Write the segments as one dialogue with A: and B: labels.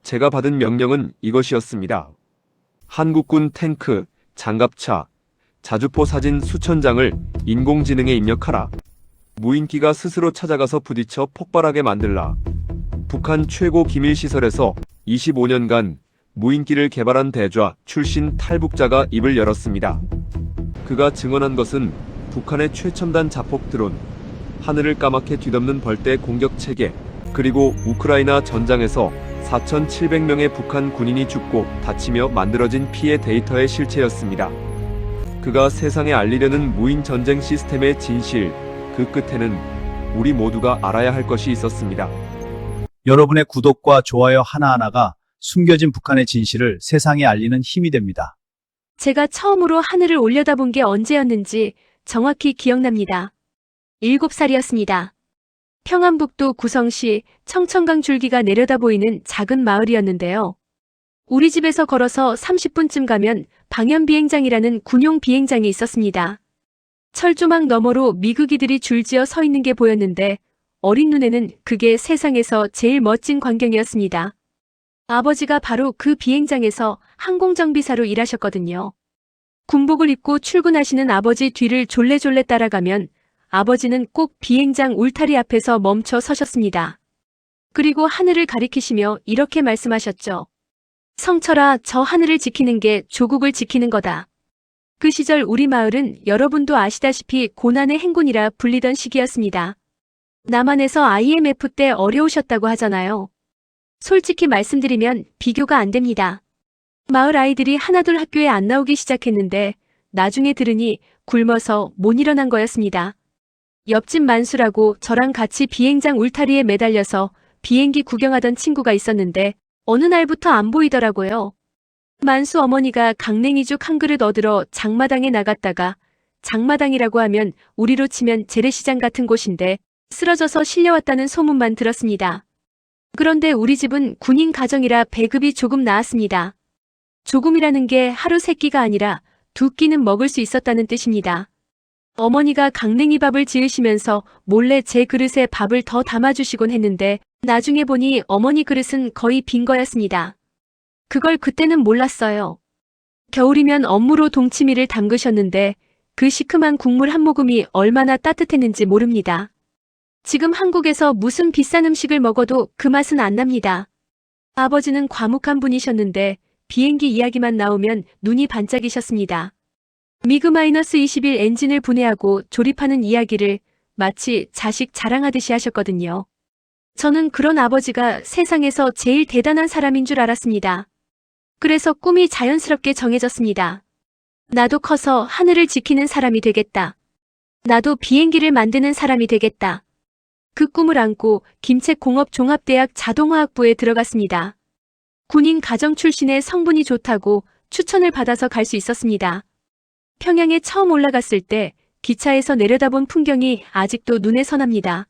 A: 제가 받은 명령은 이것이었습니다. 한국군 탱크, 장갑차, 자주포 사진 수천 장을 인공지능에 입력하라. 무인기가 스스로 찾아가서 부딪혀 폭발하게 만들라. 북한 최고 기밀시설에서 25년간 무인기를 개발한 대좌 출신 탈북자가 입을 열었습니다. 그가 증언한 것은 북한의 최첨단 자폭 드론, 하늘을 까맣게 뒤덮는 벌떼 공격 체계, 그리고 우크라이나 전장에서 4,700명의 북한 군인이 죽고 다치며 만들어진 피해 데이터의 실체였습니다. 그가 세상에 알리려는 무인 전쟁 시스템의 진실, 그 끝에는 우리 모두가 알아야 할 것이 있었습니다.
B: 여러분의 구독과 좋아요 하나하나가 숨겨진 북한의 진실을 세상에 알리는 힘이 됩니다.
C: 제가 처음으로 하늘을 올려다본 게 언제였는지 정확히 기억납니다. 7살이었습니다. 평안북도 구성시 청천강 줄기가 내려다 보이는 작은 마을이었는데요. 우리 집에서 걸어서 30분쯤 가면 방연비행장이라는 군용 비행장이 있었습니다. 철조망 너머로 미국이들이 줄지어 서 있는 게 보였는데 어린 눈에는 그게 세상에서 제일 멋진 광경이었습니다. 아버지가 바로 그 비행장에서 항공정비사로 일하셨거든요. 군복을 입고 출근하시는 아버지 뒤를 졸래졸래 따라가면 아버지는 꼭 비행장 울타리 앞에서 멈춰 서셨습니다. 그리고 하늘을 가리키시며 이렇게 말씀하셨죠. 성철아, 저 하늘을 지키는 게 조국을 지키는 거다. 그 시절 우리 마을은 여러분도 아시다시피 고난의 행군이라 불리던 시기였습니다. 남한에서 IMF 때 어려우셨다고 하잖아요. 솔직히 말씀드리면 비교가 안 됩니다. 마을 아이들이 하나둘 학교에 안 나오기 시작했는데 나중에 들으니 굶어서 못 일어난 거였습니다. 옆집 만수라고 저랑 같이 비행장 울타리에 매달려서 비행기 구경하던 친구가 있었는데 어느 날부터 안 보이더라고요. 만수 어머니가 강냉이죽 한 그릇 얻으러 장마당에 나갔다가, 장마당이라고 하면 우리로 치면 재래시장 같은 곳인데 쓰러져서 실려왔다는 소문만 들었습니다. 그런데 우리 집은 군인 가정이라 배급이 조금 나았습니다. 조금이라는 게 하루 세 끼가 아니라 두 끼는 먹을 수 있었다는 뜻입니다. 어머니가 강냉이밥을 지으시면서 몰래 제 그릇에 밥을 더 담아주시곤 했는데 나중에 보니 어머니 그릇은 거의 빈 거였습니다. 그걸 그때는 몰랐어요. 겨울이면 업무로 동치미를 담그셨는데 그 시큼한 국물 한 모금이 얼마나 따뜻했는지 모릅니다. 지금 한국에서 무슨 비싼 음식을 먹어도 그 맛은 안 납니다. 아버지는 과묵한 분이셨는데 비행기 이야기만 나오면 눈이 반짝이셨습니다. 미그-21 엔진을 분해하고 조립하는 이야기를 마치 자식 자랑하듯이 하셨거든요. 저는 그런 아버지가 세상에서 제일 대단한 사람인 줄 알았습니다. 그래서 꿈이 자연스럽게 정해졌습니다. 나도 커서 하늘을 지키는 사람이 되겠다. 나도 비행기를 만드는 사람이 되겠다. 그 꿈을 안고 김책공업종합대학 자동화학부에 들어갔습니다. 군인 가정 출신의 성분이 좋다고 추천을 받아서 갈 수 있었습니다. 평양에 처음 올라갔을 때 기차에서 내려다본 풍경이 아직도 눈에 선합니다.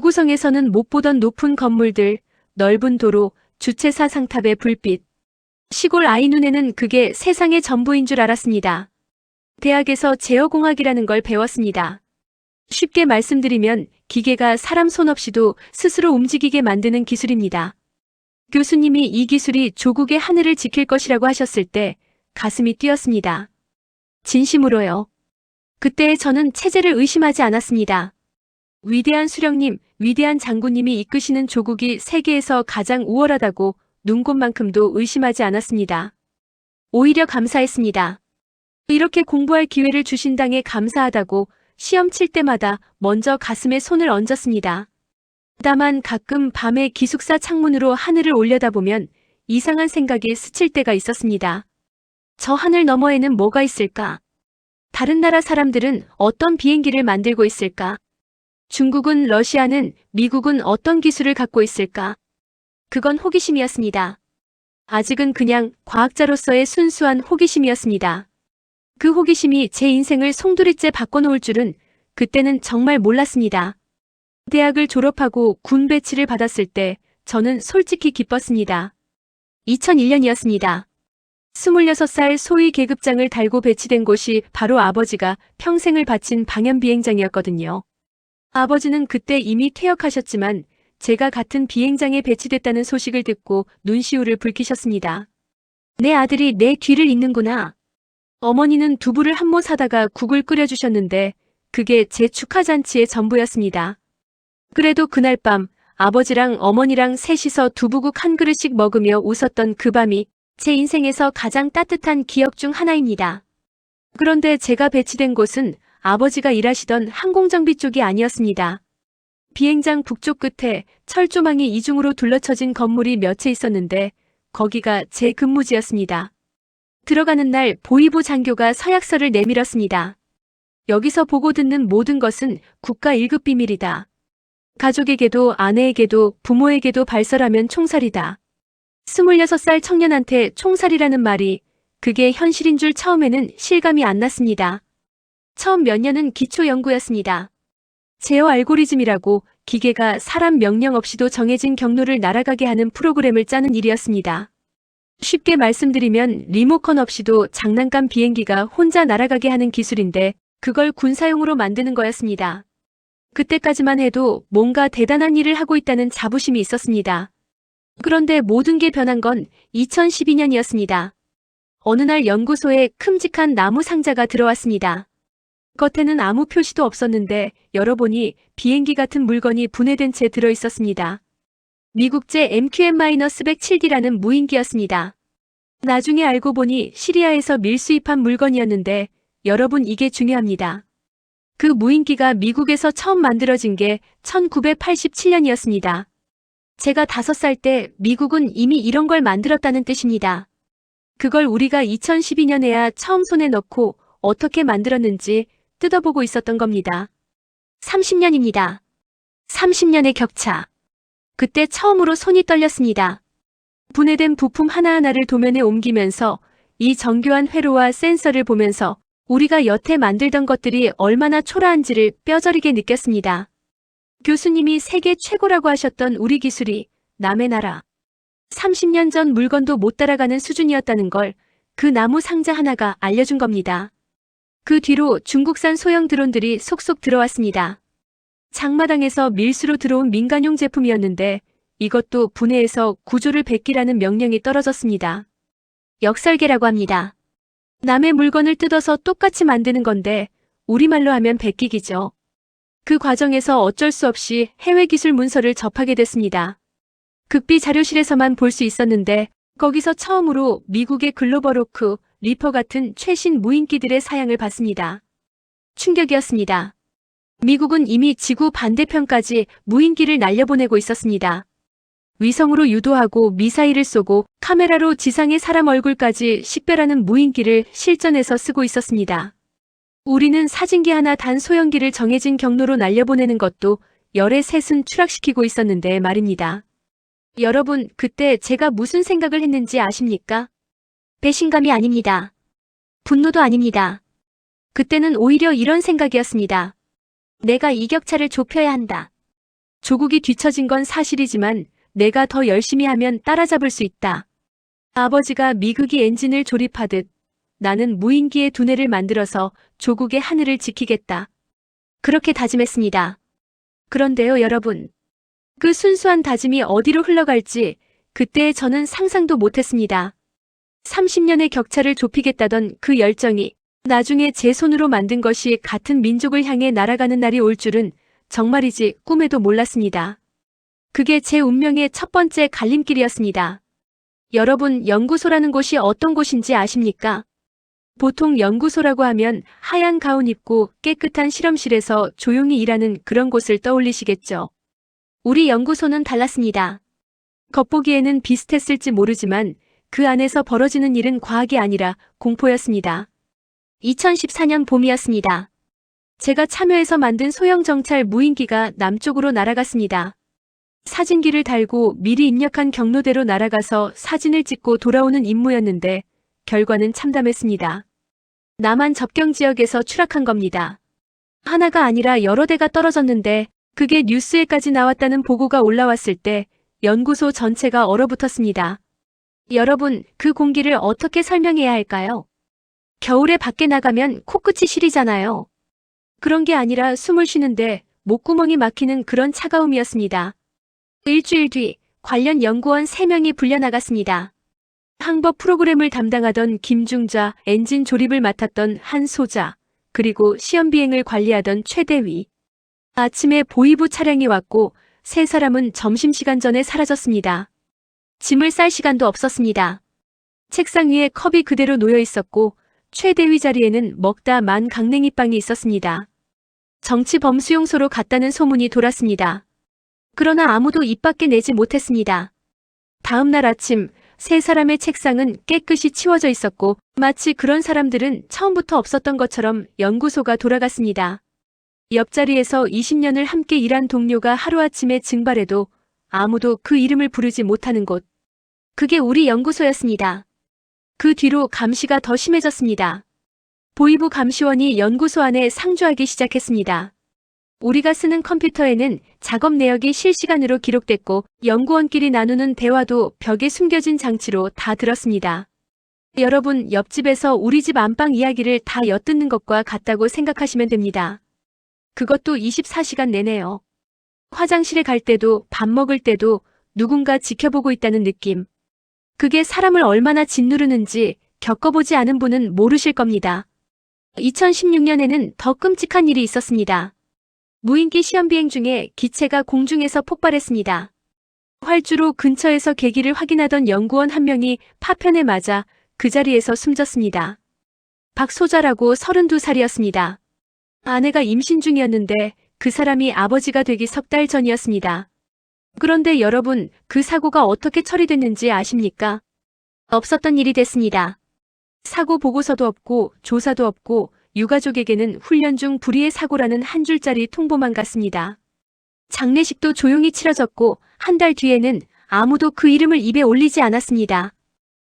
C: 구성에서는 못 보던 높은 건물들, 넓은 도로, 주체사 상탑의 불빛. 시골 아이 눈에는 그게 세상의 전부인 줄 알았습니다. 대학에서 제어공학이라는 걸 배웠습니다. 쉽게 말씀드리면 기계가 사람 손 없이도 스스로 움직이게 만드는 기술입니다. 교수님이 이 기술이 조국의 하늘을 지킬 것이라고 하셨을 때 가슴이 뛰었습니다. 진심으로요. 그때 저는 체제를 의심하지 않았습니다. 위대한 수령님, 위대한 장군님이 이끄시는 조국이 세계에서 가장 우월하다고 눈곱만큼도 의심하지 않았습니다. 오히려 감사했습니다. 이렇게 공부할 기회를 주신 당에 감사하다고 시험 칠 때마다 먼저 가슴에 손을 얹었습니다. 다만 가끔 밤에 기숙사 창문으로 하늘을 올려다보면 이상한 생각이 스칠 때가 있었습니다. 저 하늘 너머에는 뭐가 있을까? 다른 나라 사람들은 어떤 비행기를 만들고 있을까? 중국은, 러시아는, 미국은 어떤 기술을 갖고 있을까? 그건 호기심이었습니다. 아직은 그냥 과학자로서의 순수한 호기심이었습니다. 그 호기심이 제 인생을 송두리째 바꿔놓을 줄은 그때는 정말 몰랐습니다. 대학을 졸업하고 군 배치를 받았을 때 저는 솔직히 기뻤습니다. 2001년이었습니다. 26살 소위 계급장을 달고 배치된 곳이 바로 아버지가 평생을 바친 방연비행장이었거든요. 아버지는 그때 이미 퇴역하셨지만 제가 같은 비행장에 배치됐다는 소식을 듣고 눈시울을 붉히셨습니다. 내 아들이 내 뒤를 잇는구나. 어머니는 두부를 한 모 사다가 국을 끓여주셨는데 그게 제 축하잔치의 전부였습니다. 그래도 그날 밤 아버지랑 어머니랑 셋이서 두부국 한 그릇씩 먹으며 웃었던 그 밤이 제 인생에서 가장 따뜻한 기억 중 하나입니다. 그런데 제가 배치된 곳은 아버지가 일하시던 항공정비 쪽이 아니었습니다. 비행장 북쪽 끝에 철조망이 이중으로 둘러쳐진 건물이 몇 채 있었는데 거기가 제 근무지였습니다. 들어가는 날 보위부 장교가 서약서를 내밀었습니다. 여기서 보고 듣는 모든 것은 국가 1급 비밀이다. 가족에게도 아내에게도 부모에게도 발설하면 총살이다. 26살 청년한테 총살이라는 말이 그게 현실인 줄 처음에는 실감이 안 났습니다. 처음 몇 년은 기초 연구였습니다. 제어 알고리즘이라고 기계가 사람 명령 없이도 정해진 경로를 날아가게 하는 프로그램을 짜는 일이었습니다. 쉽게 말씀드리면 리모컨 없이도 장난감 비행기가 혼자 날아가게 하는 기술인데 그걸 군사용으로 만드는 거였습니다. 그때까지만 해도 뭔가 대단한 일을 하고 있다는 자부심이 있었습니다. 그런데 모든 게 변한 건 2012년이었습니다. 어느 날 연구소에 큼직한 나무 상자가 들어왔습니다. 겉에는 아무 표시도 없었는데 열어보니 비행기 같은 물건이 분해된 채 들어있었습니다. 미국제 MQM-107D라는 무인기였습니다. 나중에 알고 보니 시리아에서 밀수입한 물건이었는데 여러분 이게 중요합니다. 그 무인기가 미국에서 처음 만들어진 게 1987년이었습니다. 제가 5살 때 미국은 이미 이런 걸 만들었다는 뜻입니다. 그걸 우리가 2012년에야 처음 손에 넣고 어떻게 만들었는지 뜯어보고 있었던 겁니다. 30년입니다. 30년의 격차. 그때 처음으로 손이 떨렸습니다. 분해된 부품 하나하나를 도면에 옮기면서 이 정교한 회로와 센서를 보면서 우리가 여태 만들던 것들이 얼마나 초라한지를 뼈저리게 느꼈습니다. 교수님이 세계 최고라고 하셨던 우리 기술이 남의 나라 30년 전 물건도 못 따라가는 수준이었다는 걸 그 나무 상자 하나가 알려준 겁니다. 그 뒤로 중국산 소형 드론들이 속속 들어왔습니다. 장마당에서 밀수로 들어온 민간용 제품이었는데 이것도 분해해서 구조를 베끼라는 명령이 떨어졌습니다. 역설계라고 합니다. 남의 물건을 뜯어서 똑같이 만드는 건데 우리말로 하면 베끼기죠. 그 과정에서 어쩔 수 없이 해외 기술 문서를 접하게 됐습니다. 극비 자료실에서만 볼 수 있었는데 거기서 처음으로 미국의 글로벌호크, 리퍼 같은 최신 무인기들의 사양을 봤습니다. 충격이었습니다. 미국은 이미 지구 반대편까지 무인기를 날려보내고 있었습니다. 위성으로 유도하고 미사일을 쏘고 카메라로 지상의 사람 얼굴까지 식별하는 무인기를 실전에서 쓰고 있었습니다. 우리는 사진기 하나 단 소형기를 정해진 경로로 날려보내는 것도 열의 셋은 추락시키고 있었는데 말입니다. 여러분, 그때 제가 무슨 생각을 했는지 아십니까? 배신감이 아닙니다. 분노도 아닙니다. 그때는 오히려 이런 생각이었습니다. 내가 이 격차를 좁혀야 한다. 조국이 뒤처진 건 사실이지만 내가 더 열심히 하면 따라잡을 수 있다. 아버지가 미국이 엔진을 조립하듯 나는 무인기의 두뇌를 만들어서 조국의 하늘을 지키겠다. 그렇게 다짐했습니다. 그런데요, 여러분. 그 순수한 다짐이 어디로 흘러갈지 그때 저는 상상도 못했습니다. 30년의 격차를 좁히겠다던 그 열정이 나중에 제 손으로 만든 것이 같은 민족을 향해 날아가는 날이 올 줄은 정말이지 꿈에도 몰랐습니다. 그게 제 운명의 첫 번째 갈림길이었습니다. 여러분, 연구소라는 곳이 어떤 곳인지 아십니까? 보통 연구소라고 하면 하얀 가운 입고 깨끗한 실험실에서 조용히 일하는 그런 곳을 떠올리시겠죠. 우리 연구소는 달랐습니다. 겉보기에는 비슷했을지 모르지만 그 안에서 벌어지는 일은 과학이 아니라 공포였습니다. 2014년 봄이었습니다. 제가 참여해서 만든 소형 정찰 무인기가 남쪽으로 날아갔습니다. 사진기를 달고 미리 입력한 경로대로 날아가서 사진을 찍고 돌아오는 임무였는데 결과는 참담했습니다. 남한 접경 지역에서 추락한 겁니다. 하나가 아니라 여러 대가 떨어졌는데 그게 뉴스에까지 나왔다는 보고가 올라왔을 때 연구소 전체가 얼어붙었습니다. 여러분, 그 공기를 어떻게 설명해야 할까요? 겨울에 밖에 나가면 코끝이 시리잖아요. 그런 게 아니라 숨을 쉬는데 목구멍이 막히는 그런 차가움이었습니다. 일주일 뒤 관련 연구원 3명이 불려나갔습니다. 항법 프로그램을 담당하던 김중자, 엔진 조립을 맡았던 한소자, 그리고 시험 비행을 관리하던 최대위. 아침에 보이부 차량이 왔고 3사람은 점심시간 전에 사라졌습니다. 짐을 쌀 시간도 없었습니다. 책상 위에 컵이 그대로 놓여 있었고 최대위 자리에는 먹다 만 강냉이빵이 있었습니다. 정치범 수용소로 갔다는 소문이 돌았습니다. 그러나 아무도 입 밖에 내지 못했습니다. 다음 날 아침 3사람의 책상은 깨끗이 치워져 있었고 마치 그런 사람들은 처음부터 없었던 것처럼 연구소가 돌아갔습니다. 옆자리에서 20년을 함께 일한 동료가 하루아침에 증발해도 아무도 그 이름을 부르지 못하는 곳. 그게 우리 연구소였습니다. 그 뒤로 감시가 더 심해졌습니다. 보이부 감시원이 연구소 안에 상주하기 시작했습니다. 우리가 쓰는 컴퓨터에는 작업 내역이 실시간으로 기록됐고 연구원끼리 나누는 대화도 벽에 숨겨진 장치로 다 들었습니다. 여러분, 옆집에서 우리 집 안방 이야기를 다 엿듣는 것과 같다고 생각하시면 됩니다. 그것도 24시간 내내요. 화장실에 갈 때도 밥 먹을 때도 누군가 지켜보고 있다는 느낌. 그게 사람을 얼마나 짓누르는지 겪어보지 않은 분은 모르실 겁니다. 2016년에는 더 끔찍한 일이 있었습니다. 무인기 시험 비행 중에 기체가 공중에서 폭발했습니다. 활주로 근처에서 계기를 확인하던 연구원 한 명이 파편에 맞아 그 자리에서 숨졌습니다. 박소자라고 32살이었습니다. 아내가 임신 중이었는데 그 사람이 아버지가 되기 3달 전이었습니다. 그런데 여러분, 그 사고가 어떻게 처리됐는지 아십니까? 없었던 일이 됐습니다. 사고 보고서도 없고 조사도 없고 유가족에게는 훈련 중 불의의 사고라는 한 줄짜리 통보만 갔습니다. 장례식도 조용히 치러졌고 한 달 뒤에는 아무도 그 이름을 입에 올리지 않았습니다.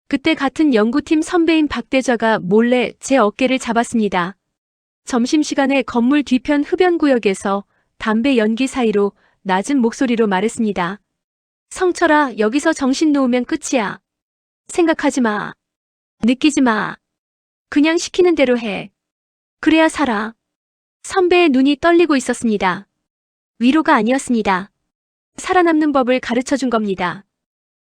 C: 그때 같은 연구팀 선배인 박대좌가 몰래 제 어깨를 잡았습니다. 점심시간에 건물 뒤편 흡연구역에서 담배 연기 사이로 낮은 목소리로 말했습니다. 성철아, 여기서 정신 놓으면 끝이야. 생각하지 마. 느끼지 마. 그냥 시키는 대로 해. 그래야 살아. 선배의 눈이 떨리고 있었습니다. 위로가 아니었습니다. 살아남는 법을 가르쳐준 겁니다.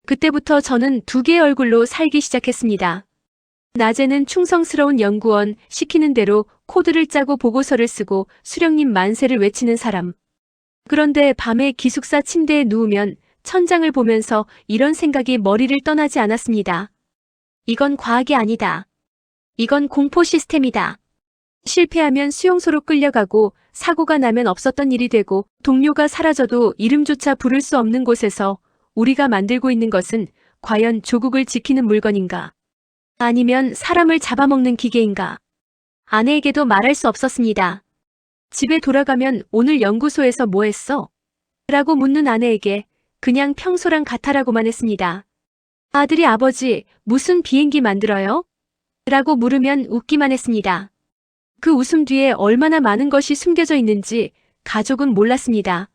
C: 그때부터 저는 2개의 얼굴로 살기 시작했습니다. 낮에는 충성스러운 연구원, 시키는 대로 코드를 짜고 보고서를 쓰고 수령님 만세를 외치는 사람. 그런데 밤에 기숙사 침대에 누우면 천장을 보면서 이런 생각이 머리를 떠나지 않았습니다. 이건 과학이 아니다. 이건 공포 시스템이다. 실패하면 수용소로 끌려가고 사고가 나면 없었던 일이 되고 동료가 사라져도 이름조차 부를 수 없는 곳에서 우리가 만들고 있는 것은 과연 조국을 지키는 물건인가? 아니면 사람을 잡아먹는 기계인가? 아내에게도 말할 수 없었습니다. 집에 돌아가면 오늘 연구소에서 뭐 했어? 라고 묻는 아내에게 그냥 평소랑 같아라고만 했습니다. 아들이 아버지, 무슨 비행기 만들어요? 라고 물으면 웃기만 했습니다. 그 웃음 뒤에 얼마나 많은 것이 숨겨져 있는지 가족은 몰랐습니다.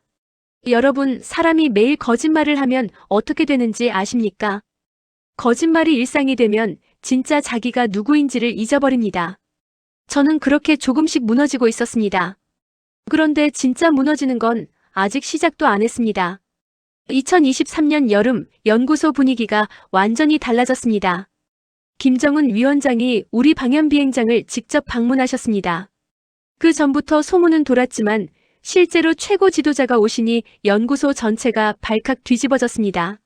C: 여러분, 사람이 매일 거짓말을 하면 어떻게 되는지 아십니까? 거짓말이 일상이 되면 진짜 자기가 누구인지를 잊어버립니다. 저는 그렇게 조금씩 무너지고 있었습니다. 그런데 진짜 무너지는 건 아직 시작도 안 했습니다. 2023년 여름 연구소 분위기가 완전히 달라졌습니다. 김정은 위원장이 우리 방연비행장을 직접 방문하셨습니다. 그 전부터 소문은 돌았지만 실제로 최고 지도자가 오시니 연구소 전체가 발칵 뒤집어졌습니다.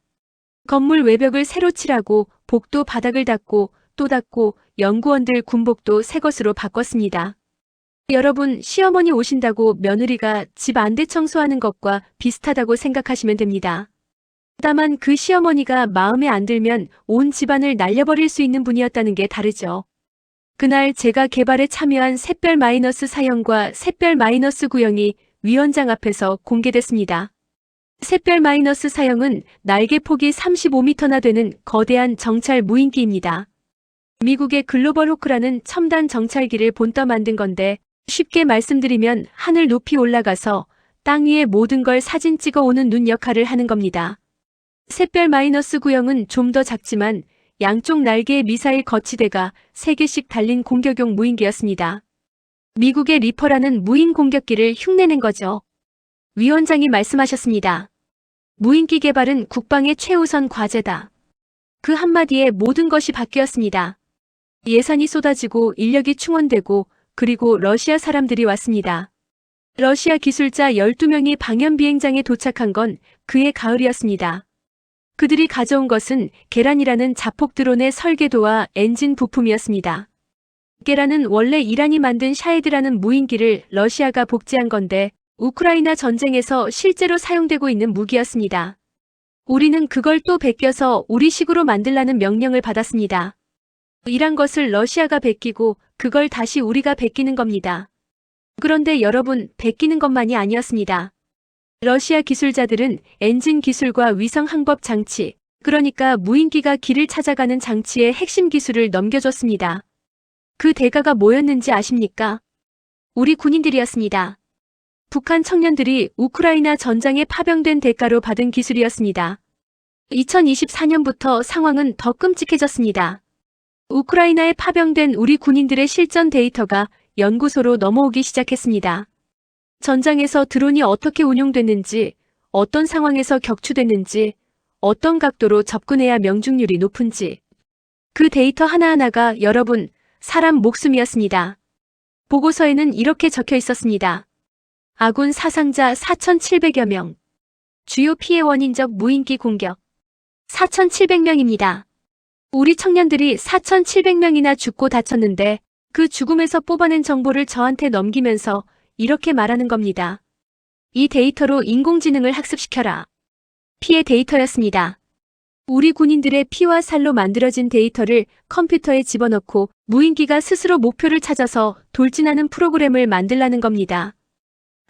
C: 건물 외벽을 새로 칠하고 복도 바닥을 닦고 또 닦고 연구원들 군복도 새 것으로 바꿨습니다. 여러분, 시어머니 오신다고 며느리가 집 안대 청소하는 것과 비슷하다고 생각하시면 됩니다. 다만 그 시어머니가 마음에 안 들면 온 집안을 날려버릴 수 있는 분이었다는 게 다르죠. 그날 제가 개발에 참여한 샛별 마이너스 사형과 샛별 마이너스 구형이 위원장 앞에서 공개됐습니다. 샛별 마이너스 사형은 날개 폭이 35m나 되는 거대한 정찰 무인기입니다. 미국의 글로벌 호크라는 첨단 정찰기를 본떠 만든 건데 쉽게 말씀드리면 하늘 높이 올라가서 땅 위의 모든 걸 사진 찍어 오는 눈 역할을 하는 겁니다. 샛별 마이너스 구형은 좀 더 작지만 양쪽 날개의 미사일 거치대가 3개씩 달린 공격용 무인기였습니다. 미국의 리퍼라는 무인 공격기를 흉내낸 거죠. 위원장이 말씀하셨습니다. 무인기 개발은 국방의 최우선 과제다. 그 한마디에 모든 것이 바뀌었습니다. 예산이 쏟아지고 인력이 충원되고 그리고 러시아 사람들이 왔습니다. 러시아 기술자 12명이 방연 비행장에 도착한 건 그해 가을이었습니다. 그들이 가져온 것은 게란이라는 자폭 드론의 설계도와 엔진 부품이었습니다. 게란은 원래 이란이 만든 샤헤드라는 무인기를 러시아가 복제한 건데 우크라이나 전쟁에서 실제로 사용되고 있는 무기였습니다. 우리는 그걸 또 베껴서 우리식으로 만들라는 명령을 받았습니다. 이란 것을 러시아가 베끼고 그걸 다시 우리가 베끼는 겁니다. 그런데 여러분, 베끼는 것만이 아니었습니다. 러시아 기술자들은 엔진 기술과 위성 항법 장치, 그러니까 무인기가 길을 찾아가는 장치의 핵심 기술을 넘겨줬습니다. 그 대가가 뭐였는지 아십니까? 우리 군인들이었습니다. 북한 청년들이 우크라이나 전장에 파병된 대가로 받은 기술이었습니다. 2024년부터 상황은 더 끔찍해졌습니다. 우크라이나에 파병된 우리 군인들의 실전 데이터가 연구소로 넘어오기 시작했습니다. 전장에서 드론이 어떻게 운용됐는지, 어떤 상황에서 격추됐는지, 어떤 각도로 접근해야 명중률이 높은지. 그 데이터 하나하나가 여러분, 사람 목숨이었습니다. 보고서에는 이렇게 적혀 있었습니다. 아군 사상자 4,700여 명. 주요 피해 원인적 무인기 공격. 4,700명입니다. 우리 청년들이 4,700명이나 죽고 다쳤는데 그 죽음에서 뽑아낸 정보를 저한테 넘기면서 이렇게 말하는 겁니다. 이 데이터로 인공지능을 학습시켜라. 피해 데이터였습니다. 우리 군인들의 피와 살로 만들어진 데이터를 컴퓨터에 집어넣고 무인기가 스스로 목표를 찾아서 돌진하는 프로그램을 만들라는 겁니다.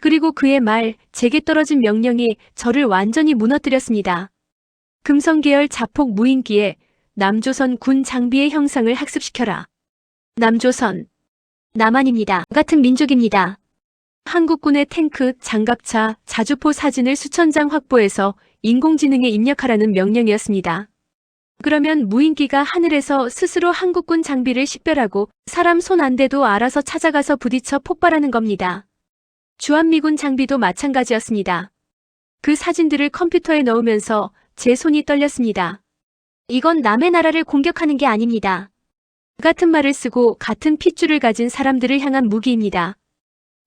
C: 그리고 그의 말, 제게 떨어진 명령이 저를 완전히 무너뜨렸습니다. 금성계열 자폭 무인기에 남조선 군 장비의 형상을 학습시켜라. 남조선. 남한입니다. 같은 민족입니다. 한국군의 탱크, 장갑차, 자주포 사진을 수천 장 확보해서 인공지능에 입력하라는 명령이었습니다. 그러면 무인기가 하늘에서 스스로 한국군 장비를 식별하고 사람 손 안 대도 알아서 찾아가서 부딪혀 폭발하는 겁니다. 주한미군 장비도 마찬가지였습니다. 그 사진들을 컴퓨터에 넣으면서 제 손이 떨렸습니다. 이건 남의 나라를 공격하는 게 아닙니다. 같은 말을 쓰고 같은 핏줄을 가진 사람들을 향한 무기입니다.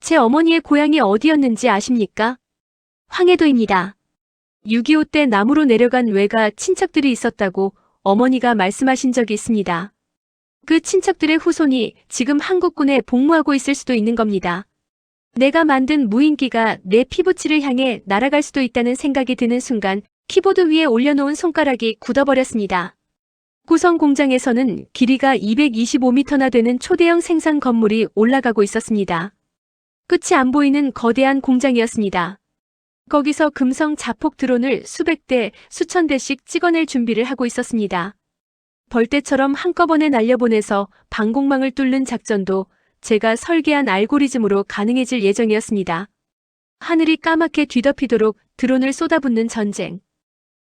C: 제 어머니의 고향이 어디였는지 아십니까? 황해도입니다. 6.25 때 남으로 내려간 외가 친척들이 있었다고 어머니가 말씀하신 적이 있습니다. 그 친척들의 후손이 지금 한국군에 복무하고 있을 수도 있는 겁니다. 내가 만든 무인기가 내 피부치를 향해 날아갈 수도 있다는 생각이 드는 순간 키보드 위에 올려놓은 손가락이 굳어버렸습니다. 구성 공장에서는 길이가 225m나 되는 초대형 생산 건물이 올라가고 있었습니다. 끝이 안 보이는 거대한 공장이었습니다. 거기서 금성 자폭 드론을 수백 대, 수천 대씩 찍어낼 준비를 하고 있었습니다. 벌떼처럼 한꺼번에 날려보내서 방공망을 뚫는 작전도 제가 설계한 알고리즘으로 가능해질 예정이었습니다. 하늘이 까맣게 뒤덮이도록 드론을 쏟아붓는 전쟁.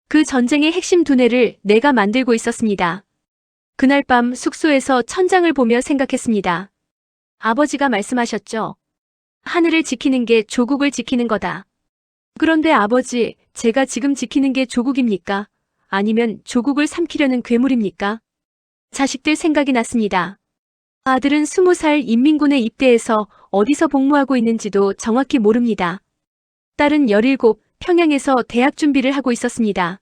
C: 그 전쟁의 핵심 두뇌를 내가 만들고 있었습니다. 그날 밤 숙소에서 천장을 보며 생각했습니다. 아버지가 말씀하셨죠. 하늘을 지키는 게 조국을 지키는 거다. 그런데 아버지, 제가 지금 지키는 게 조국입니까? 아니면 조국을 삼키려는 괴물입니까? 자식들 생각이 났습니다. 아들은 20살 인민군에 입대해서 어디서 복무하고 있는지도 정확히 모릅니다. 딸은 17, 평양에서 대학 준비를 하고 있었습니다.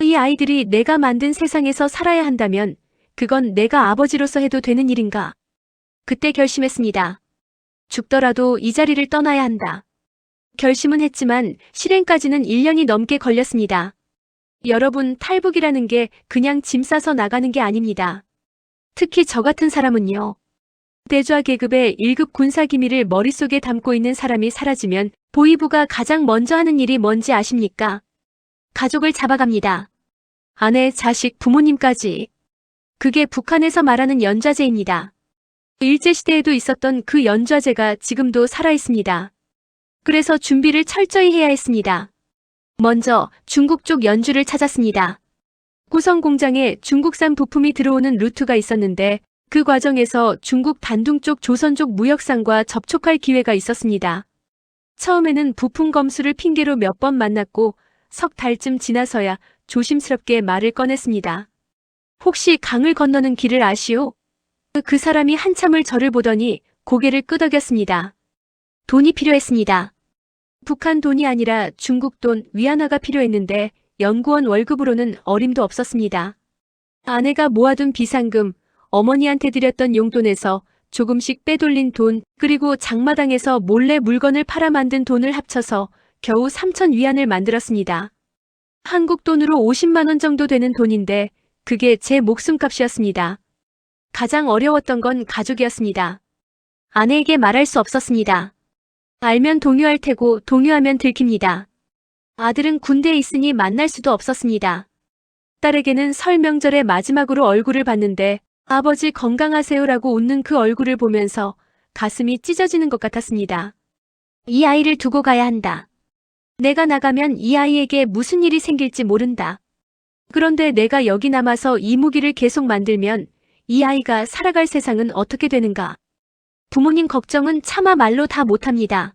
C: 이 아이들이 내가 만든 세상에서 살아야 한다면 그건 내가 아버지로서 해도 되는 일인가? 그때 결심했습니다. 죽더라도 이 자리를 떠나야 한다. 결심은 했지만 실행까지는 1년이 넘게 걸렸습니다. 여러분, 탈북이라는 게 그냥 짐 싸서 나가는 게 아닙니다. 특히 저 같은 사람은요. 대좌 계급의 1급 군사 기밀을 머릿속에 담고 있는 사람이 사라지면 보위부가 가장 먼저 하는 일이 뭔지 아십니까? 가족을 잡아갑니다. 아내, 자식, 부모님까지. 그게 북한에서 말하는 연좌제입니다. 일제시대에도 있었던 그 연좌제가 지금도 살아있습니다. 그래서 준비를 철저히 해야 했습니다. 먼저 중국 쪽 연주를 찾았습니다. 구성 공장에 중국산 부품이 들어오는 루트가 있었는데 그 과정에서 중국 단둥 쪽 조선 쪽 무역상과 접촉할 기회가 있었습니다. 처음에는 부품 검수를 핑계로 몇 번 만났고 석 달쯤 지나서야 조심스럽게 말을 꺼냈습니다. 혹시 강을 건너는 길을 아시오? 그 사람이 한참을 저를 보더니 고개를 끄덕였습니다. 돈이 필요했습니다. 북한 돈이 아니라 중국 돈 위안화가 필요했는데 연구원 월급으로는 어림도 없었습니다. 아내가 모아둔 비상금, 어머니한테 드렸던 용돈에서 조금씩 빼돌린 돈, 그리고 장마당에서 몰래 물건을 팔아 만든 돈을 합쳐서 겨우 3천 위안을 만들었습니다. 한국 돈으로 50만 원 정도 되는 돈인데 그게 제 목숨값이었습니다. 가장 어려웠던 건 가족이었습니다. 아내에게 말할 수 없었습니다. 알면 동요할 테고 동요하면 들킵니다. 아들은 군대에 있으니 만날 수도 없었습니다. 딸에게는 설 명절에 마지막으로 얼굴을 봤는데 아버지 건강하세요라고 웃는 그 얼굴을 보면서 가슴이 찢어지는 것 같았습니다. 이 아이를 두고 가야 한다. 내가 나가면 이 아이에게 무슨 일이 생길지 모른다. 그런데 내가 여기 남아서 이 무기를 계속 만들면 이 아이가 살아갈 세상은 어떻게 되는가? 부모님 걱정은 차마 말로 다 못합니다.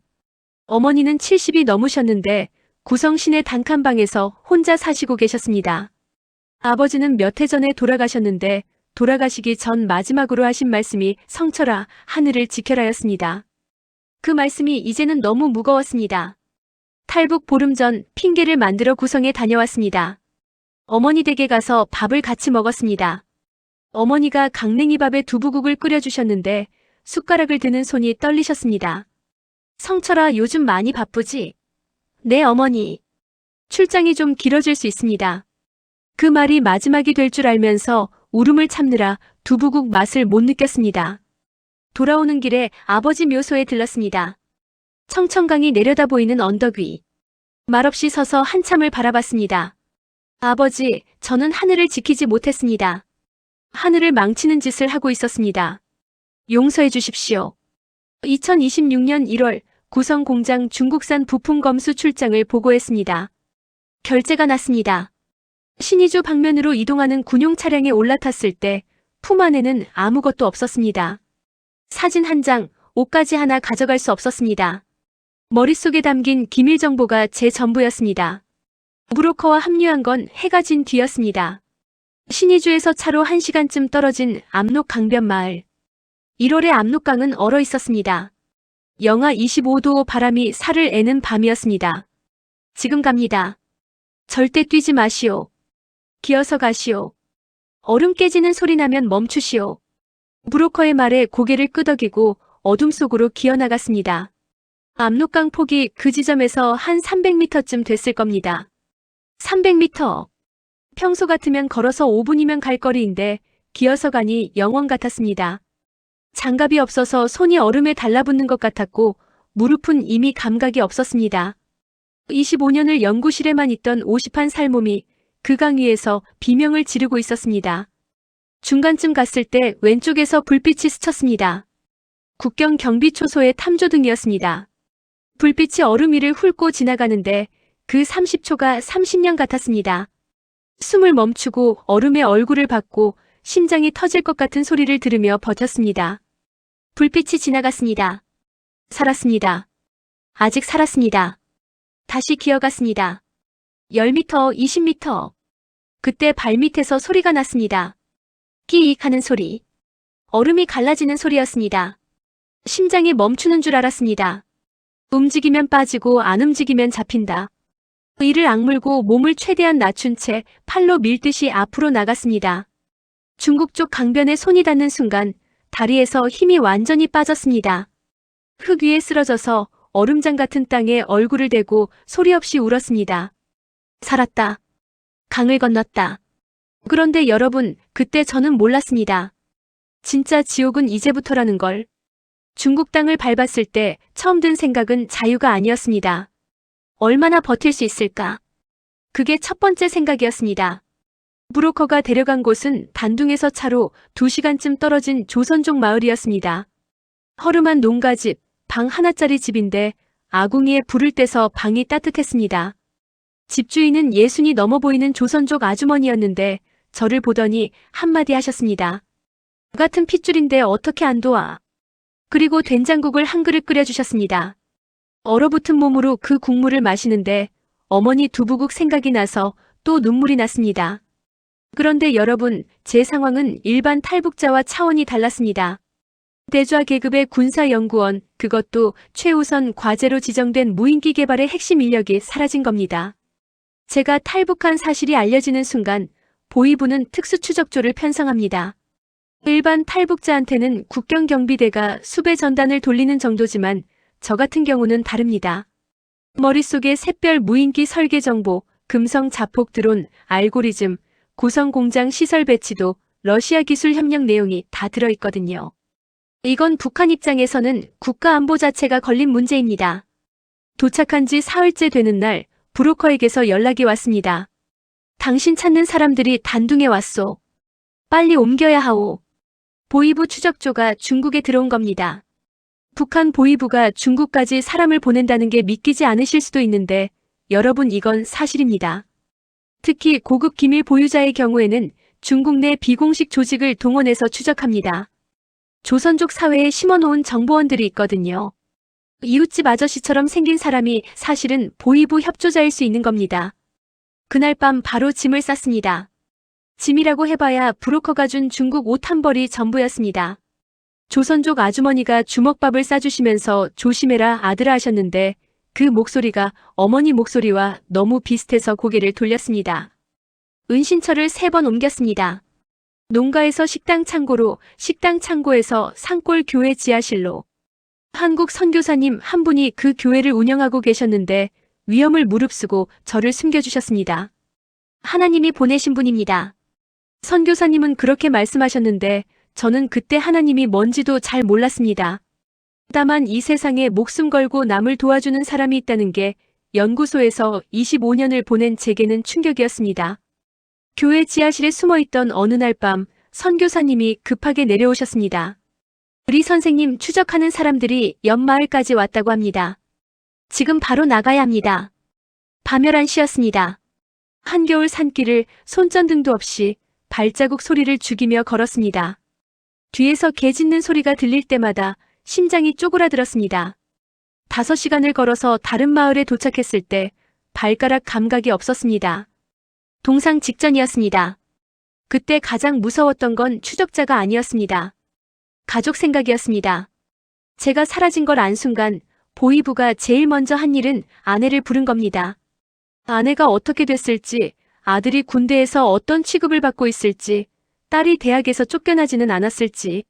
C: 어머니는 70이 넘으셨는데 구성 시내 단칸방에서 혼자 사시고 계셨습니다. 아버지는 몇 해 전에 돌아가셨는데 돌아가시기 전 마지막으로 하신 말씀이 성철아, 하늘을 지켜라였습니다. 그 말씀이 이제는 너무 무거웠습니다. 탈북 보름 전 핑계를 만들어 구성에 다녀왔습니다. 어머니 댁에 가서 밥을 같이 먹었습니다. 어머니가 강냉이밥에 두부국을 끓여주셨는데 숟가락을 드는 손이 떨리셨습니다. 성철아, 요즘 많이 바쁘지? 네, 어머니. 출장이 좀 길어질 수 있습니다. 그 말이 마지막이 될 줄 알면서 울음을 참느라 두부국 맛을 못 느꼈습니다. 돌아오는 길에 아버지 묘소에 들렀습니다. 청천강이 내려다 보이는 언덕 위. 말없이 서서 한참을 바라봤습니다. 아버지, 저는 하늘을 지키지 못했습니다. 하늘을 망치는 짓을 하고 있었습니다. 용서해 주십시오. 2026년 1월 구성 공장 중국산 부품 검수 출장을 보고했습니다. 결제가 났습니다. 신의주 방면으로 이동하는 군용 차량에 올라탔을 때 품 안에는 아무것도 없었습니다. 사진 한 장, 옷까지 하나 가져갈 수 없었습니다. 머릿속에 담긴 기밀 정보가 제 전부였습니다. 브로커와 합류한 건 해가 진 뒤였습니다. 신의주에서 차로 1시간쯤 떨어진 압록 강변 마을. 1월의 압록강은 얼어 있었습니다. 영하 25도 바람이 살을 애는 밤이었습니다. 지금 갑니다. 절대 뛰지 마시오. 기어서 가시오. 얼음 깨지는 소리 나면 멈추시오. 브로커의 말에 고개를 끄덕이고 어둠 속으로 기어나갔습니다. 압록강 폭이 그 지점에서 한 300m쯤 됐을 겁니다. 300m. 평소 같으면 걸어서 5분이면 갈 거리인데 기어서 가니 영원 같았습니다. 장갑이 없어서 손이 얼음에 달라붙는 것 같았고 무릎은 이미 감각이 없었습니다. 25년을 연구실에만 있던 50한 살몸이 그 강 위에서 비명을 지르고 있었습니다. 중간쯤 갔을 때 왼쪽에서 불빛이 스쳤습니다. 국경 경비초소의 탐조등이었습니다. 불빛이 얼음 위를 훑고 지나가는데 그 30초가 30년 같았습니다. 숨을 멈추고 얼음에 얼굴을 받고 심장이 터질 것 같은 소리를 들으며 버텼습니다. 불빛이 지나갔습니다. 살았습니다. 아직 살았습니다. 다시 기어갔습니다. 10m, 20m. 그때 발밑에서 소리가 났습니다. 끼익 하는 소리. 얼음이 갈라지는 소리였습니다. 심장이 멈추는 줄 알았습니다. 움직이면 빠지고 안 움직이면 잡힌다. 이를 악물고 몸을 최대한 낮춘 채 팔로 밀듯이 앞으로 나갔습니다. 중국 쪽 강변에 손이 닿는 순간 다리에서 힘이 완전히 빠졌습니다. 흙 위에 쓰러져서 얼음장 같은 땅에 얼굴을 대고 소리 없이 울었습니다. 살았다. 강을 건넜다. 그런데 여러분, 그때 저는 몰랐습니다. 진짜 지옥은 이제부터라는 걸. 중국 땅을 밟았을 때 처음 든 생각은 자유가 아니었습니다. 얼마나 버틸 수 있을까? 그게 첫 번째 생각이었습니다. 브로커가 데려간 곳은 단둥에서 차로 2시간쯤 떨어진 조선족 마을이었습니다. 허름한 농가집, 방 하나짜리 집인데 아궁이에 불을 떼서 방이 따뜻했습니다. 집주인은 60이 넘어 보이는 조선족 아주머니였는데 저를 보더니 한마디 하셨습니다. 너 같은 핏줄인데 어떻게 안 도와? 그리고 된장국을 한 그릇 끓여주셨습니다. 얼어붙은 몸으로 그 국물을 마시는데 어머니 두부국 생각이 나서 또 눈물이 났습니다. 그런데 여러분, 제 상황은 일반 탈북자와 차원이 달랐습니다. 대좌 계급의 군사연구원, 그것도 최우선 과제로 지정된 무인기 개발의 핵심 인력이 사라진 겁니다. 제가 탈북한 사실이 알려지는 순간 보위부는 특수추적조를 편성합니다. 일반 탈북자한테는 국경경비대가 수배 전단을 돌리는 정도지만 저 같은 경우는 다릅니다. 머릿속에 샛별 무인기 설계 정보, 금성 자폭 드론, 알고리즘, 구성 공장 시설 배치도 러시아 기술 협력 내용이 다 들어있거든요. 이건 북한 입장에서는 국가 안보 자체가 걸린 문제입니다. 도착한 지 사흘째 되는 날 브로커에게서 연락이 왔습니다. 당신 찾는 사람들이 단둥에 왔소. 빨리 옮겨야 하오. 보위부 추적조가 중국에 들어온 겁니다. 북한 보위부가 중국까지 사람을 보낸다는 게 믿기지 않으실 수도 있는데 여러분, 이건 사실입니다. 특히 고급 기밀 보유자의 경우에는 중국 내 비공식 조직을 동원해서 추적합니다. 조선족 사회에 심어놓은 정보원들이 있거든요. 이웃집 아저씨처럼 생긴 사람이 사실은 보위부 협조자일 수 있는 겁니다. 그날 밤 바로 짐을 쌌습니다. 짐이라고 해봐야 브로커가 준 중국 옷 한 벌이 전부였습니다. 조선족 아주머니가 주먹밥을 싸주시면서 조심해라 아들아 하셨는데 그 목소리가 어머니 목소리와 너무 비슷해서 고개를 돌렸습니다. 은신처를 3번 옮겼습니다. 농가에서 식당 창고로, 식당 창고에서 산골 교회 지하실로. 한국 선교사님 한 분이 그 교회를 운영하고 계셨는데 위험을 무릅쓰고 저를 숨겨주셨습니다. 하나님이 보내신 분입니다. 선교사님은 그렇게 말씀하셨는데 저는 그때 하나님이 뭔지도 잘 몰랐습니다. 다만 이 세상에 목숨 걸고 남을 도와주는 사람이 있다는 게 연구소에서 25년을 보낸 제게는 충격이었습니다. 교회 지하실에 숨어있던 어느 날 밤 선교사님이 급하게 내려오셨습니다. 우리 선생님 추적하는 사람들이 옆 마을까지 왔다고 합니다. 지금 바로 나가야 합니다. 밤 11시였습니다. 한겨울 산길을 손전등도 없이 발자국 소리를 죽이며 걸었습니다. 뒤에서 개 짖는 소리가 들릴 때마다 심장이 쪼그라들었습니다. 5시간을 걸어서 다른 마을에 도착했을 때 발가락 감각이 없었습니다. 동상 직전이었습니다. 그때 가장 무서웠던 건 추적자가 아니었습니다. 가족 생각이었습니다. 제가 사라진 걸 안 순간 보위부가 제일 먼저 한 일은 아내를 부른 겁니다. 아내가 어떻게 됐을지, 아들이 군대에서 어떤 취급을 받고 있을지, 딸이 대학에서 쫓겨나지는 않았을지.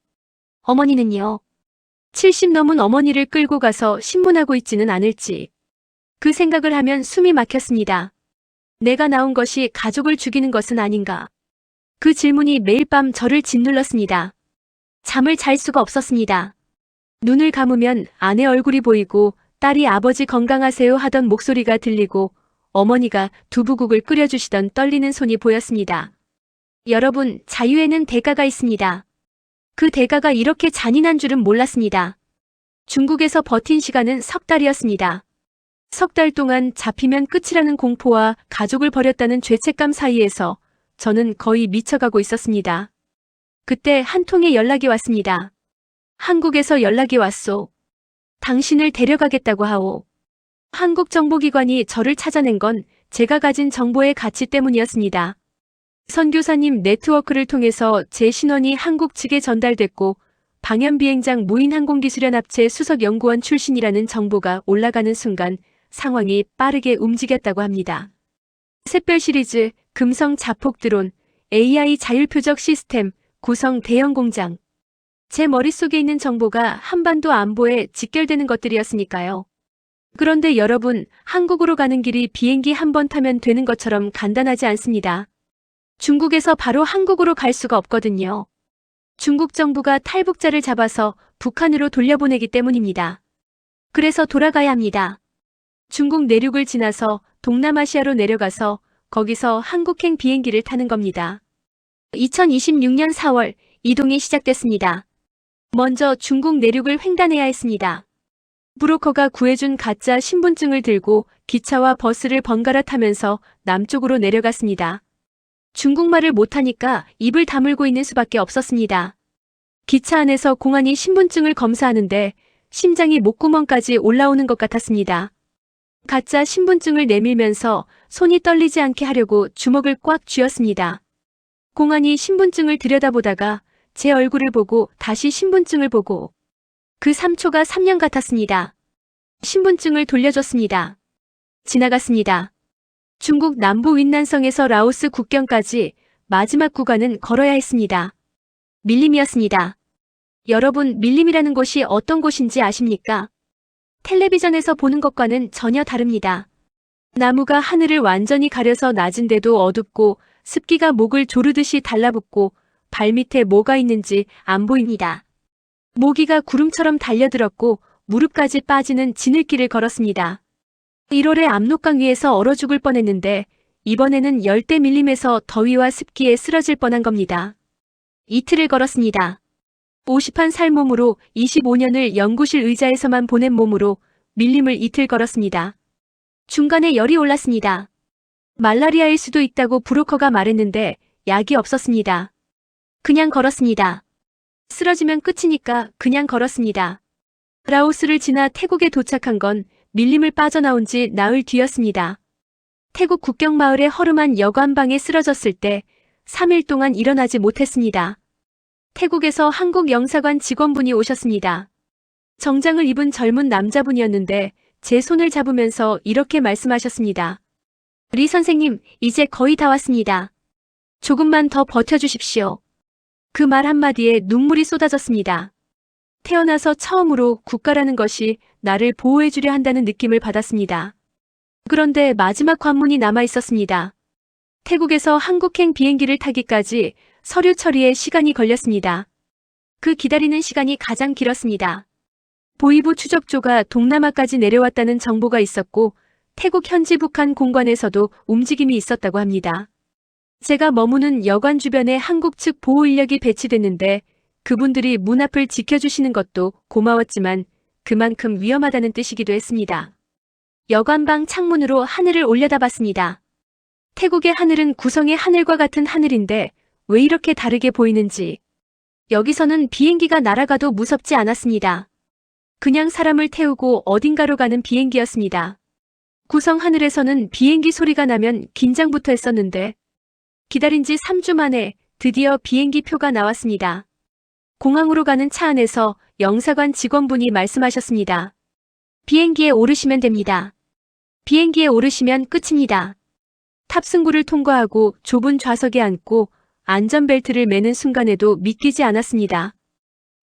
C: 어머니는요? 70 넘은 어머니를 끌고 가서 신문하고 있지는 않을지. 그 생각을 하면 숨이 막혔습니다. 내가 나온 것이 가족을 죽이는 것은 아닌가. 그 질문이 매일 밤 저를 짓눌렀습니다. 잠을 잘 수가 없었습니다. 눈을 감으면 아내 얼굴이 보이고 딸이 아버지 건강하세요 하던 목소리가 들리고 어머니가 두부국을 끓여주시던 떨리는 손이 보였습니다. 여러분, 자유에는 대가가 있습니다. 그 대가가 이렇게 잔인한 줄은 몰랐습니다. 중국에서 버틴 시간은 3달이었습니다. 3달 동안 잡히면 끝이라는 공포와 가족을 버렸다는 죄책감 사이에서 저는 거의 미쳐가고 있었습니다. 그때 한 통의 연락이 왔습니다. 한국에서 연락이 왔소. 당신을 데려가겠다고 하오. 한국 정보기관이 저를 찾아낸 건 제가 가진 정보의 가치 때문이었습니다. 선교사님 네트워크를 통해서 제 신원이 한국 측에 전달됐고 방연비행장 무인항공기술연합체 수석연구원 출신이라는 정보가 올라가는 순간 상황이 빠르게 움직였다고 합니다. 샛별 시리즈, 금성 자폭 드론, AI 자율표적 시스템, 구성 대형 공장. 제 머릿속에 있는 정보가 한반도 안보에 직결되는 것들이었으니까요. 그런데 여러분, 한국으로 가는 길이 비행기 한 번 타면 되는 것처럼 간단하지 않습니다. 중국에서 바로 한국으로 갈 수가 없거든요. 중국 정부가 탈북자를 잡아서 북한으로 돌려보내기 때문입니다. 그래서 돌아가야 합니다. 중국 내륙을 지나서 동남아시아로 내려가서 거기서 한국행 비행기를 타는 겁니다. 2026년 4월 이동이 시작됐습니다. 먼저 중국 내륙을 횡단해야 했습니다. 브로커가 구해준 가짜 신분증을 들고 기차와 버스를 번갈아 타면서 남쪽으로 내려갔습니다. 중국말을 못하니까 입을 다물고 있는 수밖에 없었습니다. 기차 안에서 공안이 신분증을 검사하는데 심장이 목구멍까지 올라오는 것 같았습니다. 가짜 신분증을 내밀면서 손이 떨리지 않게 하려고 주먹을 꽉 쥐었습니다. 공안이 신분증을 들여다보다가 제 얼굴을 보고 다시 신분증을 보고 그 3초가 3년 같았습니다. 신분증을 돌려줬습니다. 지나갔습니다. 중국 남부 윈난성에서 라오스 국경까지 마지막 구간은 걸어야 했습니다. 밀림이었습니다. 여러분, 밀림이라는 곳이 어떤 곳인지 아십니까? 텔레비전에서 보는 것과는 전혀 다릅니다. 나무가 하늘을 완전히 가려서 낮은데도 어둡고 습기가 목을 조르듯이 달라붙고 발밑에 뭐가 있는지 안 보입니다. 모기가 구름처럼 달려들었고 무릎까지 빠지는 지늘길을 걸었습니다. 1월에 압록강 위에서 얼어 죽을 뻔했는데 이번에는 열대 밀림에서 더위와 습기에 쓰러질 뻔한 겁니다. 이틀을 걸었습니다. 50한 살 몸으로 25년을 연구실 의자에서만 보낸 몸으로 밀림을 이틀 걸었습니다. 중간에 열이 올랐습니다. 말라리아일 수도 있다고 브로커가 말했는데 약이 없었습니다. 그냥 걸었습니다. 쓰러지면 끝이니까 그냥 걸었습니다. 라오스를 지나 태국에 도착한 건 밀림을 빠져나온 지 나흘 뒤였습니다. 태국 국경 마을의 허름한 여관방에 쓰러졌을 때 3일 동안 일어나지 못했습니다. 태국에서 한국 영사관 직원분이 오셨습니다. 정장을 입은 젊은 남자분이었는데 제 손을 잡으면서 이렇게 말씀하셨습니다. 리 선생님, 이제 거의 다 왔습니다. 조금만 더 버텨주십시오. 그 말 한마디에 눈물이 쏟아졌습니다. 태어나서 처음으로 국가라는 것이 나를 보호해주려 한다는 느낌을 받았습니다. 그런데 마지막 관문이 남아 있었습니다. 태국에서 한국행 비행기를 타기까지 서류 처리에 시간이 걸렸습니다. 그 기다리는 시간이 가장 길었습니다. 보이부 추적조가 동남아까지 내려왔다는 정보가 있었고 태국 현지 북한 공관에서도 움직임이 있었다고 합니다. 제가 머무는 여관 주변에 한국 측 보호 인력이 배치됐는데 그분들이 문 앞을 지켜주시는 것도 고마웠지만 그만큼 위험하다는 뜻이기도 했습니다. 여관방 창문으로 하늘을 올려다봤습니다. 태국의 하늘은 구성의 하늘과 같은 하늘인데 왜 이렇게 다르게 보이는지. 여기서는 비행기가 날아가도 무섭지 않았습니다. 그냥 사람을 태우고 어딘가로 가는 비행기였습니다. 구성 하늘에서는 비행기 소리가 나면 긴장부터 했었는데 기다린 지 3주 만에 드디어 비행기 표가 나왔습니다. 공항으로 가는 차 안에서 영사관 직원분이 말씀하셨습니다. 비행기에 오르시면 됩니다. 비행기에 오르시면 끝입니다. 탑승구를 통과하고 좁은 좌석에 앉고 안전벨트를 매는 순간에도 믿기지 않았습니다.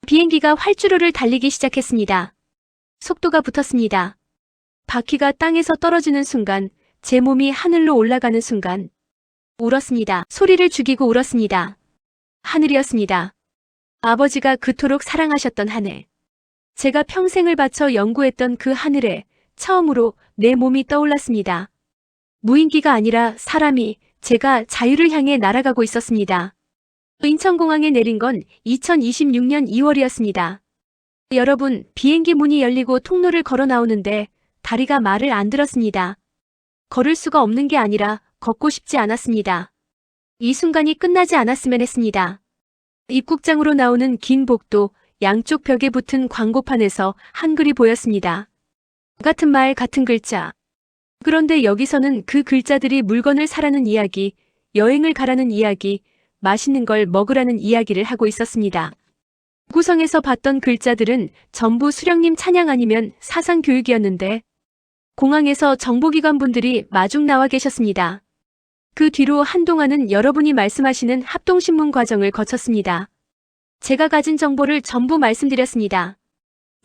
C: 비행기가 활주로를 달리기 시작했습니다. 속도가 붙었습니다. 바퀴가 땅에서 떨어지는 순간, 제 몸이 하늘로 올라가는 순간 울었습니다. 소리를 죽이고 울었습니다. 하늘이었습니다. 아버지가 그토록 사랑하셨던 하늘. 제가 평생을 바쳐 연구했던 그 하늘에 처음으로 내 몸이 떠올랐습니다. 무인기가 아니라 사람이 제가 자유를 향해 날아가고 있었습니다. 인천공항에 내린 건 2026년 2월이었습니다. 여러분, 비행기 문이 열리고 통로를 걸어 나오는데 다리가 말을 안 들었습니다. 걸을 수가 없는 게 아니라 걷고 싶지 않았습니다. 이 순간이 끝나지 않았으면 했습니다. 입국장으로 나오는 긴 복도, 양쪽 벽에 붙은 광고판에서 한글이 보였습니다. 같은 말, 같은 글자. 그런데 여기서는 그 글자들이 물건을 사라는 이야기, 여행을 가라는 이야기, 맛있는 걸 먹으라는 이야기를 하고 있었습니다. 구성에서 봤던 글자들은 전부 수령님 찬양 아니면 사상 교육이었는데 공항에서 정보기관 분들이 마중 나와 계셨습니다. 그 뒤로 한동안은 여러분이 말씀하시는 합동신문 과정을 거쳤습니다. 제가 가진 정보를 전부 말씀드렸습니다.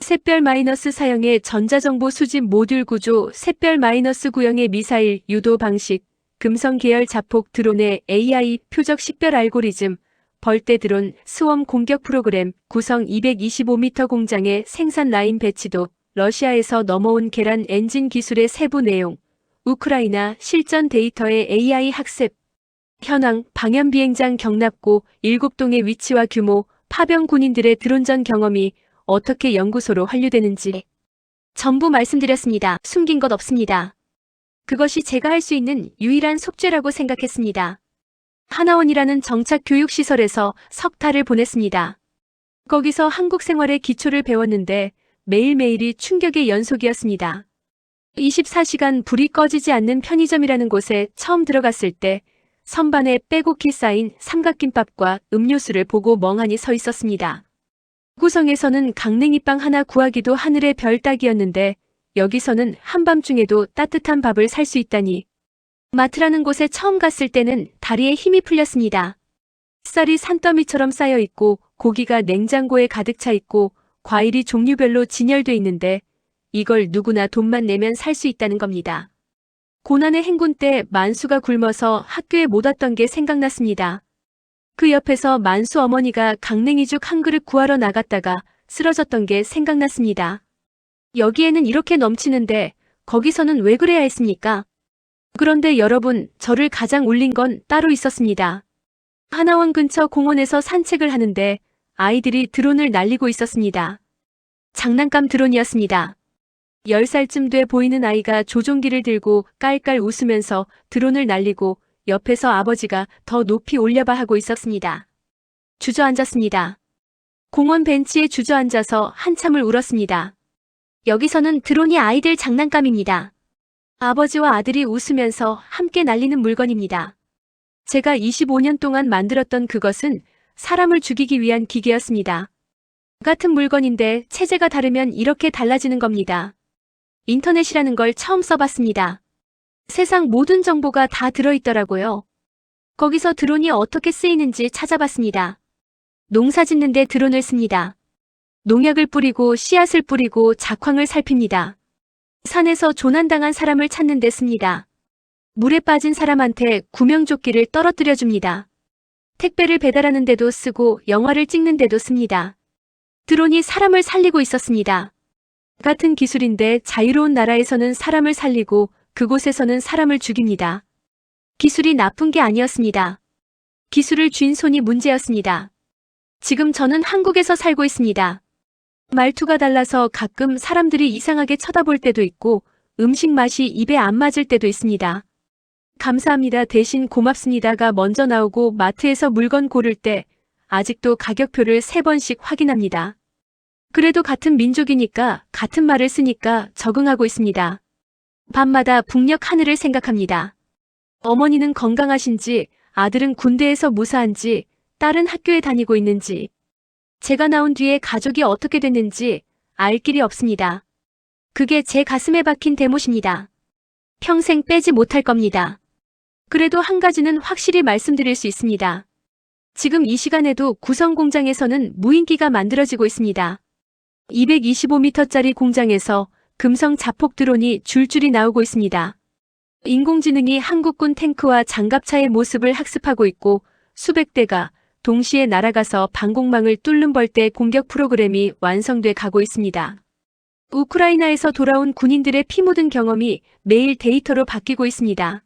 C: 샛별 마이너스 사형의 전자정보 수집 모듈 구조, 샛별 마이너스 구형의 미사일 유도 방식, 금성 계열 자폭 드론의 AI 표적 식별 알고리즘, 벌떼 드론, 스웜 공격 프로그램, 구성 225m 공장의 생산 라인 배치도, 러시아에서 넘어온 계란 엔진 기술의 세부 내용, 우크라이나 실전 데이터의 AI 학습, 현황, 방연 비행장 경납고 7동의 위치와 규모, 파병 군인들의 드론전 경험이 어떻게 연구소로 환류되는지 전부 말씀드렸습니다. 숨긴 것 없습니다. 그것이 제가 할 수 있는 유일한 속죄라고 생각했습니다. 하나원이라는 정착 교육시설에서 석 달을 보냈습니다. 거기서 한국 생활의 기초를 배웠는데 매일매일이 충격의 연속이었습니다. 24시간 불이 꺼지지 않는 편의점이라는 곳에 처음 들어갔을 때 선반에 빼곡히 쌓인 삼각김밥과 음료수를 보고 멍하니 서 있었습니다. 구성에서는 강냉이빵 하나 구하기도 하늘의 별 따기였는데 여기서는 한밤중에도 따뜻한 밥을 살 수 있다니. 마트라는 곳에 처음 갔을 때는 다리에 힘이 풀렸습니다. 쌀이 산더미처럼 쌓여 있고 고기가 냉장고에 가득 차 있고 과일이 종류별로 진열돼 있는데 이걸 누구나 돈만 내면 살 수 있다는 겁니다. 고난의 행군 때 만수가 굶어서 학교에 못 왔던 게 생각났습니다. 그 옆에서 만수 어머니가 강냉이죽 한 그릇 구하러 나갔다가 쓰러졌던 게 생각났습니다. 여기에는 이렇게 넘치는데 거기서는 왜 그래야 했습니까? 그런데 여러분, 저를 가장 울린 건 따로 있었습니다. 하나원 근처 공원에서 산책을 하는데 아이들이 드론을 날리고 있었습니다. 장난감 드론이었습니다. 10살쯤 돼 보이는 아이가 조종기를 들고 깔깔 웃으면서 드론을 날리고 옆에서 아버지가 더 높이 올려봐 하고 있었습니다. 주저앉았습니다. 공원 벤치에 주저앉아서 한참을 울었습니다. 여기서는 드론이 아이들 장난감입니다. 아버지와 아들이 웃으면서 함께 날리는 물건입니다. 제가 25년 동안 만들었던 그것은 사람을 죽이기 위한 기계였습니다. 같은 물건인데 체제가 다르면 이렇게 달라지는 겁니다. 인터넷이라는 걸 처음 써봤습니다. 세상 모든 정보가 다 들어있더라고요. 거기서 드론이 어떻게 쓰이는지 찾아봤습니다. 농사 짓는데 드론을 씁니다. 농약을 뿌리고 씨앗을 뿌리고 작황을 살핍니다. 산에서 조난당한 사람을 찾는 데 씁니다. 물에 빠진 사람한테 구명조끼를 떨어뜨려 줍니다. 택배를 배달하는 데도 쓰고 영화를 찍는 데도 씁니다. 드론이 사람을 살리고 있었습니다. 같은 기술인데 자유로운 나라에서는 사람을 살리고 그곳에서는 사람을 죽입니다. 기술이 나쁜 게 아니었습니다. 기술을 쥔 손이 문제였습니다. 지금 저는 한국에서 살고 있습니다. 말투가 달라서 가끔 사람들이 이상하게 쳐다볼 때도 있고 음식 맛이 입에 안 맞을 때도 있습니다. 감사합니다 대신 고맙습니다가 먼저 나오고 마트에서 물건 고를 때 아직도 가격표를 3번씩 확인합니다. 그래도 같은 민족이니까 같은 말을 쓰니까 적응하고 있습니다. 밤마다 북녘 하늘을 생각합니다. 어머니는 건강하신지, 아들은 군대에서 무사한지, 딸은 학교에 다니고 있는지, 제가 나온 뒤에 가족이 어떻게 됐는지 알 길이 없습니다. 그게 제 가슴에 박힌 대못입니다. 평생 빼지 못할 겁니다. 그래도 한 가지는 확실히 말씀드릴 수 있습니다. 지금 이 시간에도 구성 공장에서는 무인기가 만들어지고 있습니다. 225m짜리 공장에서 금성 자폭 드론이 줄줄이 나오고 있습니다. 인공지능이 한국군 탱크와 장갑차의 모습을 학습하고 있고 수백 대가 동시에 날아가서 방공망을 뚫는 벌떼 공격 프로그램이 완성돼 가고 있습니다. 우크라이나에서 돌아온 군인들의 피 묻은 경험이 매일 데이터로 바뀌고 있습니다.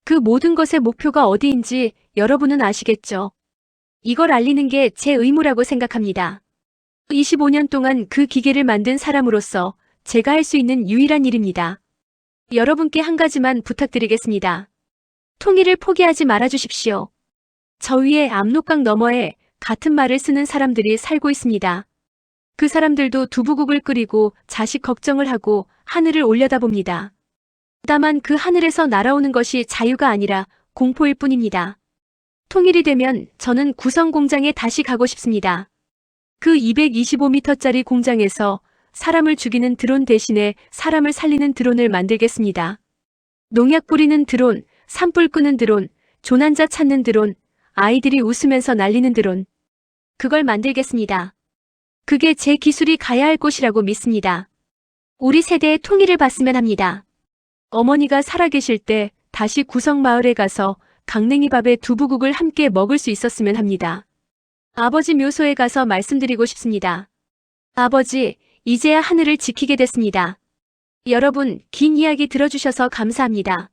C: 그 모든 것의 목표가 어디인지 여러분은 아시겠죠? 이걸 알리는 게 제 의무라고 생각합니다. 25년 동안 그 기계를 만든 사람으로서 제가 할 수 있는 유일한 일입니다. 여러분께 한 가지만 부탁드리겠습니다. 통일을 포기하지 말아주십시오. 저 위에 압록강 너머에 같은 말을 쓰는 사람들이 살고 있습니다. 그 사람들도 두부국을 끓이고 자식 걱정을 하고 하늘을 올려다봅니다. 다만 그 하늘에서 날아오는 것이 자유가 아니라 공포일 뿐입니다. 통일이 되면 저는 구성 공장에 다시 가고 싶습니다. 그 225m짜리 공장에서 사람을 죽이는 드론 대신에 사람을 살리는 드론을 만들겠습니다. 농약 뿌리는 드론, 산불 끄는 드론, 조난자 찾는 드론, 아이들이 웃으면서 날리는 드론. 그걸 만들겠습니다. 그게 제 기술이 가야 할 곳이라고 믿습니다. 우리 세대의 통일을 봤으면 합니다. 어머니가 살아계실 때 다시 구성 마을에 가서 강냉이밥에 두부국을 함께 먹을 수 있었으면 합니다. 아버지 묘소에 가서 말씀드리고 싶습니다. 아버지, 이제야 하늘을 지키게 됐습니다. 여러분, 긴 이야기 들어주셔서 감사합니다.